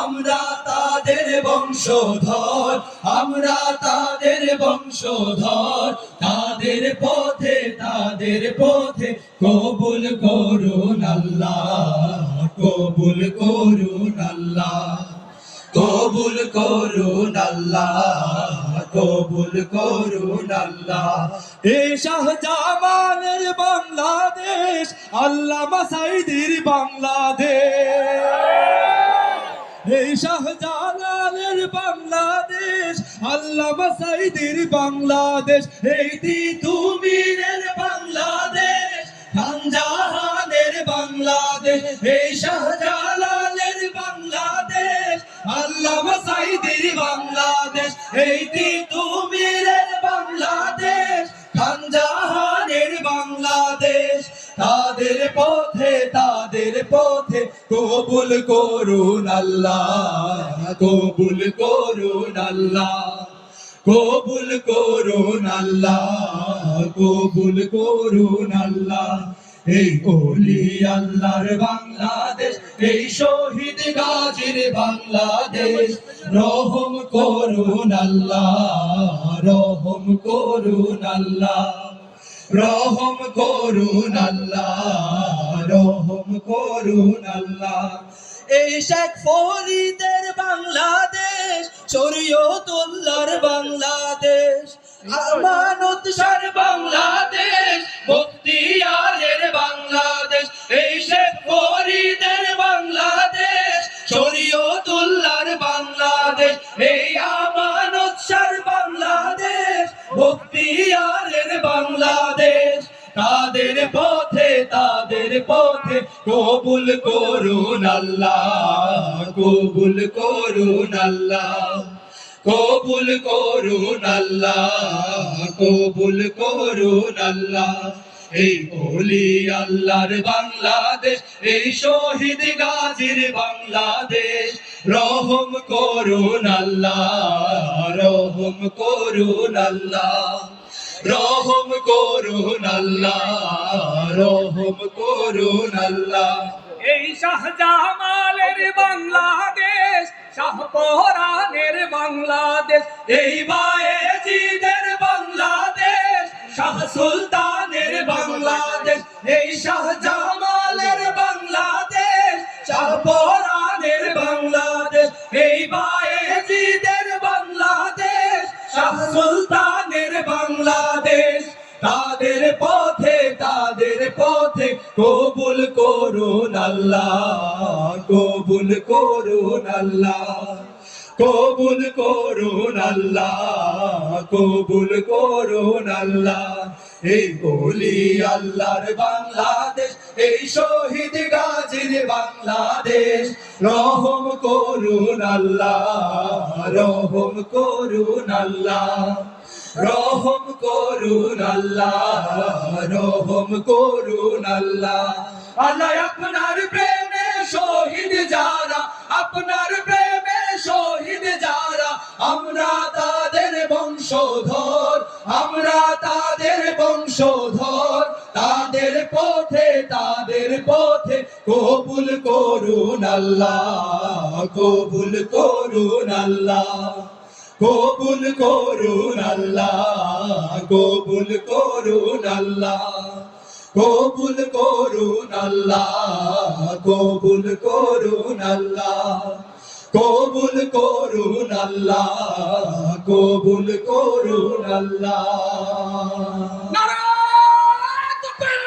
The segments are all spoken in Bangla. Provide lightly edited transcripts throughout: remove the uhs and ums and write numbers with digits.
আমরা তাদের বংশধর, আমরা তাদের বংশধর। তাদের পথে কবুল করুন আল্লাহ, কবুল করুন আল্লাহ, কবুল করুন আল্লাহ, কবুল করুন আল্লাহ। এই শাহজামানের বাংলাদেশ, আল্লামা সাঈদীর বাংলাদেশ। এই শাহজালালের বাংলাদেশ, আল্লামা সাঈদীর বাংলাদেশ। এই তিতুমীরের বাংলাদেশ, খানজাহানের বাংলাদেশ। এই শাহজালালের বাংলাদেশ, আল্লামা সাঈদীর বাংলাদেশ। এই তিতুমীরের বাংলাদেশ, খানজাহানের বাংলাদেশ। তাদের পথে কবুল করুন আল্লাহ, কবুল করুন আল্লাহ, কবুল করুন আল্লাহ, কবুল করুন আল্লাহ। এই ওলি আল্লাহর বাংলাদেশ, এই শহীদ গাজীর বাংলাদেশ। রহম করুন আল্লাহ, রহম করুন আল্লাহ, রহম করুন আল্লাহ, রহম করুন আল্লাহ। এই শেখ ফরিদের বাংলাদেশ, শরীয়তুল্লাহর বাংলাদেশ। আমানত শাহর বাংলাদেশ, বখতিয়ারের বাংলাদেশ। এই শেখ ফরিদের বাংলাদেশ, শরীয়তুল্লাহর বাংলাদেশ। এই আমানত শাহর বাংলাদেশ, বখতিয়ারের বাংলাদেশ। তাদের পথে কবুল করুন আল্লাহ, কবুল করুন আল্লাহ, কবুল করুন আল্লাহ, কবুল করুন আল্লাহ। এই ওলি আল্লাহর বাংলাদেশ, এই শহীদ গাজীর বাংলাদেশ। রহম করুন আল্লাহ, রহম করুন আল্লাহ, রহম করুন আল্লাহ, রহম করুন আল্লাহ। এই শাহজামালের বাংলাদেশ, শাহপরানের বাংলাদেশ। এই বায়েজিদের বাংলাদেশ, শাহ সুলতানের বাংলাদেশ। এই শাহজামালের বাংলাদেশ, শাহপরানের বাংলাদেশ। এই বায়েজিদের বাংলাদেশ, শাহ সুলতানের বাংলাদেশ। তাদের পথে কবুল করুন আল্লাহ, কবুল করুন আল্লাহ, কবুল করুন আল্লাহ, কবুল করুন আল্লাহ। এই ওলি আল্লাহর বাংলাদেশ, এই শহীদ গাজীর বাংলাদেশ। রহম করুন আল্লাহ, রহম করুন আল্লাহ, রহম করুন আল্লাহ, রহম করুন আল্লাহ। আল্লাহ আপনার প্রেমে শহীদ যারা, আপনার প্রেমে শহীদ যারা। আমরা তাদের বংশধর, আমরা তাদের বংশধর। তাদের পথে কবুল করুন আল্লাহ, কবুল করুন আল্লাহ, কবুল করুন আল্লাহ, কবুল করুন আল্লাহ, কবুল করুন আল্লাহ, কবুল করুন আল্লাহ, কবুল করুন আল্লাহ, কবুল করুন আল্লাহ। নারায়ে তাকবীর,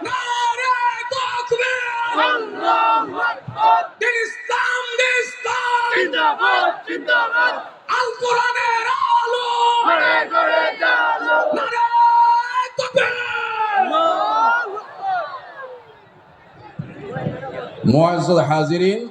নারায়ে তাকবীর। আল্লাহু আকবার। দিন ইসলাম, দিন ইসলাম জিন্দাবাদ, জিন্দাবাদ। আল কোরআনের আলো ঘরে ঘরে জালো। নারায়ে তাকবীর, আল্লাহু আকবার। মুআজ্জাল হাজিরিন,